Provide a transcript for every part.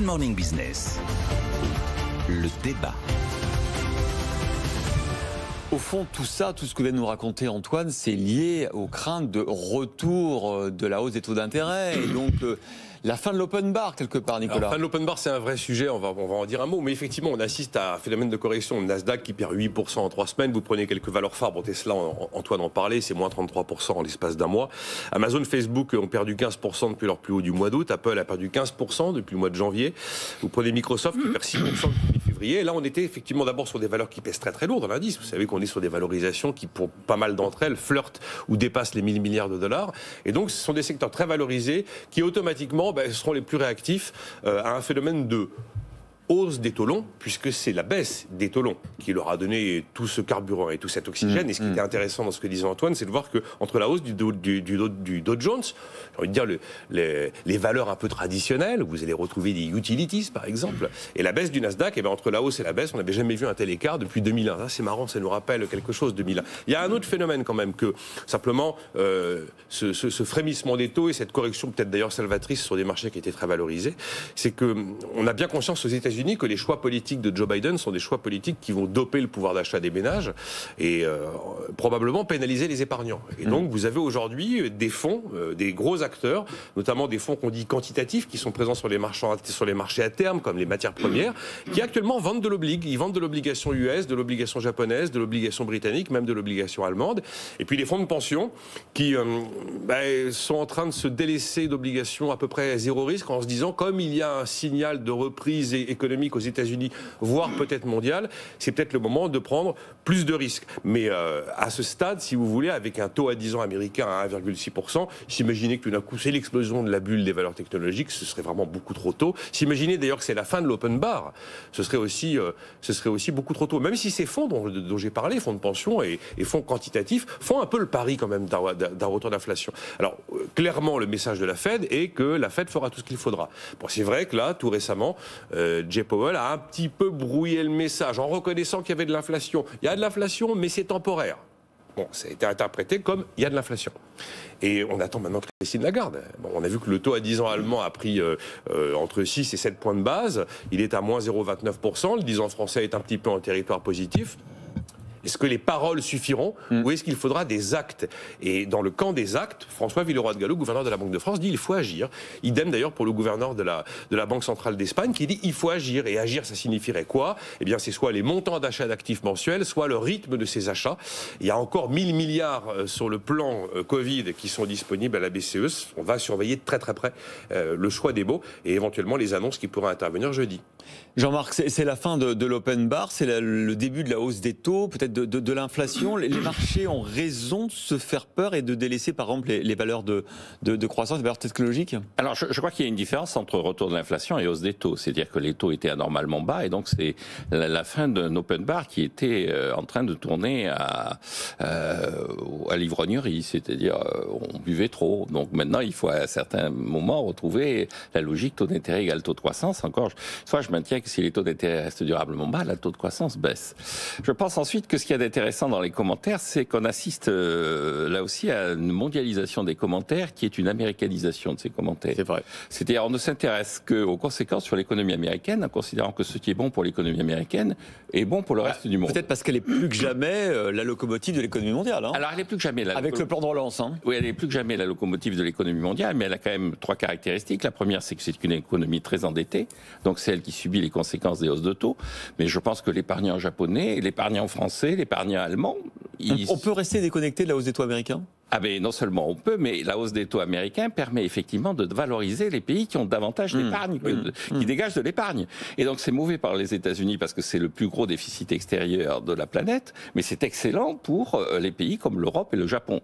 Morning Business, le débat. Au fond, tout ça, tout ce que vient de nous raconter Antoine, c'est lié aux craintes de retour de la hausse des taux d'intérêt et donc la fin de l'open bar quelque part, Nicolas. La fin de l'open bar, c'est un vrai sujet, on va en dire un mot, mais effectivement, on assiste à un phénomène de correction. Le Nasdaq qui perd 8% en 3 semaines, vous prenez quelques valeurs phares, bon, Tesla, Antoine en parlait, c'est moins 33% en l'espace d'un mois. Amazon, Facebook ont perdu 15% depuis leur plus haut du mois d'août, Apple a perdu 15% depuis le mois de janvier. Vous prenez Microsoft qui perd 6% depuis février. Et là, on était effectivement d'abord sur des valeurs qui pèsent très très lourd dans l'indice. Vous savez qu'on est sur des valorisations qui, pour pas mal d'entre elles, flirtent ou dépassent les 1000 milliards de dollars. Et donc, ce sont des secteurs très valorisés qui automatiquement seront les plus réactifs à un phénomène de hausse des taux longs, puisque c'est la baisse des taux longs qui leur a donné tout ce carburant et tout cet oxygène. Et ce qui était intéressant dans ce que disait Antoine, c'est de voir qu'entre la hausse du Dow Jones, j'ai envie de dire les valeurs un peu traditionnelles, vous allez retrouver des utilities par exemple, et la baisse du Nasdaq, et bien entre la hausse et la baisse, on n'avait jamais vu un tel écart depuis 2001. Ça, c'est marrant, ça nous rappelle quelque chose, 2001. Il y a un autre phénomène quand même que simplement ce frémissement des taux et cette correction peut-être d'ailleurs salvatrice sur des marchés qui étaient très valorisés, c'est qu'on a bien conscience aux États-Unis que les choix politiques de Joe Biden sont des choix politiques qui vont doper le pouvoir d'achat des ménages et probablement pénaliser les épargnants. Et donc vous avez aujourd'hui des fonds, des gros acteurs, notamment des fonds qu'on dit quantitatifs, qui sont présents sur les marchés à terme, comme les matières premières, qui actuellement vendent de l'oblig. Ils vendent de l'obligation US, de l'obligation japonaise, de l'obligation britannique, même de l'obligation allemande. Et puis les fonds de pension qui sont en train de se délaisser d'obligations à peu près zéro risque en se disant, comme il y a un signal de reprise économique aux États-Unis, voire peut-être mondial, c'est peut-être le moment de prendre plus de risques. Mais à ce stade, si vous voulez, avec un taux à 10 ans américain à 1,6%, s'imaginer que tout d'un coup c'est l'explosion de la bulle des valeurs technologiques, ce serait vraiment beaucoup trop tôt. S'imaginer d'ailleurs que c'est la fin de l'open bar, ce serait aussi beaucoup trop tôt. Même si ces fonds dont j'ai parlé, fonds de pension et fonds quantitatifs, font un peu le pari quand même d'un retour d'inflation. Alors clairement, le message de la Fed est que la Fed fera tout ce qu'il faudra. Bon, c'est vrai que là, tout récemment, Jay Powell a un petit peu brouillé le message en reconnaissant qu'il y avait de l'inflation. Il y a de l'inflation, mais c'est temporaire. Bon, ça a été interprété comme il y a de l'inflation. Et on attend maintenant Christine Lagarde. Bon, on a vu que le taux à 10 ans allemand a pris entre 6 et 7 points de base. Il est à moins 0,29%. Le 10 ans français est un petit peu en territoire positif. Est-ce que les paroles suffiront ou est-ce qu'il faudra des actes? Et dans le camp des actes, François Villeroy de Galhau, gouverneur de la Banque de France, dit il faut agir. Idem d'ailleurs pour le gouverneur de la Banque centrale d'Espagne qui dit il faut agir. Et agir, ça signifierait quoi? Eh bien, c'est soit les montants d'achat d'actifs mensuels, soit le rythme de ces achats. Il y a encore 1000 milliards sur le plan Covid qui sont disponibles à la BCE. On va surveiller de très très près le choix des mots et éventuellement les annonces qui pourraient intervenir jeudi. Jean-Marc, c'est la fin de l'open bar, c'est le début de la hausse des taux, peut-être de l'inflation. Les marchés ont raison de se faire peur et de délaisser par exemple les valeurs de croissance, les valeurs technologiques? Alors je crois qu'il y a une différence entre retour de l'inflation et hausse des taux. C'est-à-dire que les taux étaient anormalement bas et donc c'est la fin d'un open bar qui était en train de tourner à l'ivrognerie. C'est-à-dire on buvait trop. Donc maintenant il faut à certains moments retrouver la logique taux d'intérêt égale taux de croissance. Encore une fois, je maintiens que si les taux d'intérêt restent durablement bas, le taux de croissance baisse. Je pense ensuite que ce qu'il y a d'intéressant dans les commentaires, c'est qu'on assiste là aussi à une mondialisation des commentaires qui est une américanisation de ces commentaires. C'est vrai. C'est-à-dire on ne s'intéresse qu'aux conséquences sur l'économie américaine en considérant que ce qui est bon pour l'économie américaine est bon pour le reste du monde. Peut-être parce qu'elle est plus que jamais la locomotive de l'économie mondiale. Hein. Alors elle est plus que jamais avec le plan de relance. Hein. Oui, elle est plus que jamais la locomotive de l'économie mondiale, mais elle a quand même 3 caractéristiques. La première, c'est que c'est une économie très endettée, donc c'est elle qui subit les conséquences des hausses de taux. Mais je pense que l'épargnant japonais, l'épargnant français, l'épargnant allemand... On peut rester déconnecté de la hausse des taux américains? Ah ben non seulement on peut, mais la hausse des taux américains permet effectivement de valoriser les pays qui ont davantage d'épargne, qui dégagent de l'épargne. Et donc c'est mauvais par les États-Unis parce que c'est le plus gros déficit extérieur de la planète, mais c'est excellent pour les pays comme l'Europe et le Japon.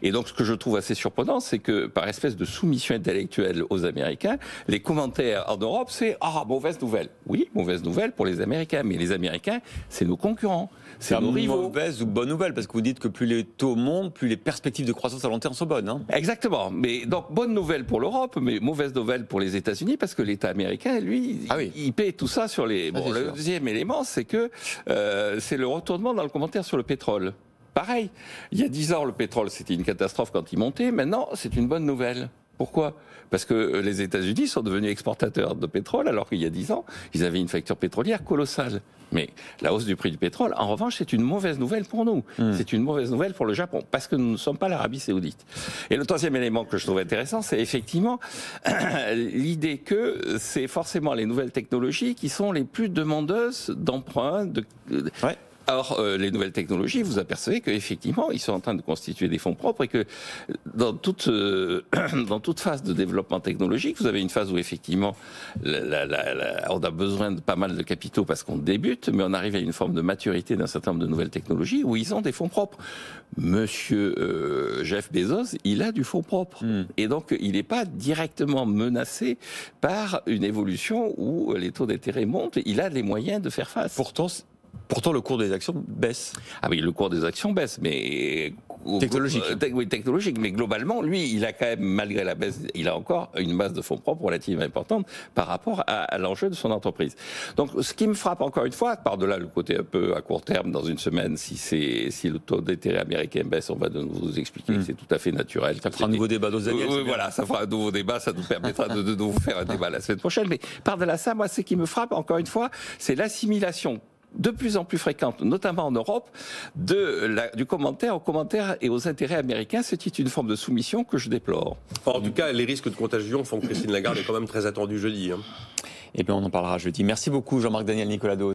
Et donc ce que je trouve assez surprenant, c'est que par espèce de soumission intellectuelle aux Américains, les commentaires en Europe, c'est « Ah, mauvaise nouvelle ». Oui, mauvaise nouvelle pour les Américains, mais les Américains, c'est nos concurrents, c'est nos rivaux. Mauvaise ou bonne nouvelle, parce que vous dites que plus les taux montent, plus les perspectives de croissance à long terme sont bonnes. Hein. Exactement. Mais donc, bonne nouvelle pour l'Europe, mais mauvaise nouvelle pour les États-Unis, parce que l'État américain, lui, il paie tout ça sur les... Bon, le deuxième élément, c'est que c'est le retournement dans le commentaire sur le pétrole. Pareil, il y a 10 ans, le pétrole, c'était une catastrophe quand il montait. Maintenant, c'est une bonne nouvelle. Pourquoi ? Parce que les États-Unis sont devenus exportateurs de pétrole, alors qu'il y a 10 ans, ils avaient une facture pétrolière colossale. Mais la hausse du prix du pétrole, en revanche, c'est une mauvaise nouvelle pour nous. C'est une mauvaise nouvelle pour le Japon, parce que nous ne sommes pas l'Arabie Saoudite. Et le troisième élément que je trouve intéressant, c'est effectivement l'idée que c'est forcément les nouvelles technologies qui sont les plus demandeuses d'emprunts. Ouais. Or, les nouvelles technologies, vous apercevez qu'effectivement, ils sont en train de constituer des fonds propres et que dans toute phase de développement technologique, vous avez une phase où effectivement, on a besoin de pas mal de capitaux parce qu'on débute, mais on arrive à une forme de maturité d'un certain nombre de nouvelles technologies où ils ont des fonds propres. Monsieur Jeff Bezos, il a du fonds propre. Et donc, il n'est pas directement menacé par une évolution où les taux d'intérêt montent. Il a les moyens de faire face. Pourtant, le cours des actions baisse. Ah oui, le cours des actions baisse, mais... Technologique. Oui, technologique, mais globalement, lui, il a quand même, malgré la baisse, il a encore une masse de fonds propres relativement importante par rapport à l'enjeu de son entreprise. Donc, ce qui me frappe encore une fois, par-delà le côté un peu à court terme, dans une semaine, si le taux d'intérêt américain baisse, on va de nouveau vous expliquer que c'est tout à fait naturel. Ça fera un nouveau débat dans Daniel. Voilà, ça fera un nouveau débat, ça nous permettra de vous faire un débat la semaine prochaine. Mais par-delà ça, moi, ce qui me frappe, encore une fois, c'est l'assimilation de plus en plus fréquente, notamment en Europe, du commentaire aux commentaires et aux intérêts américains, ce qui est une forme de soumission que je déplore. En tout cas, les risques de contagion font que Christine Lagarde est quand même très attendue jeudi. Et bien, on en parlera jeudi. Merci beaucoup, Jean-Marc Daniel Nicolado.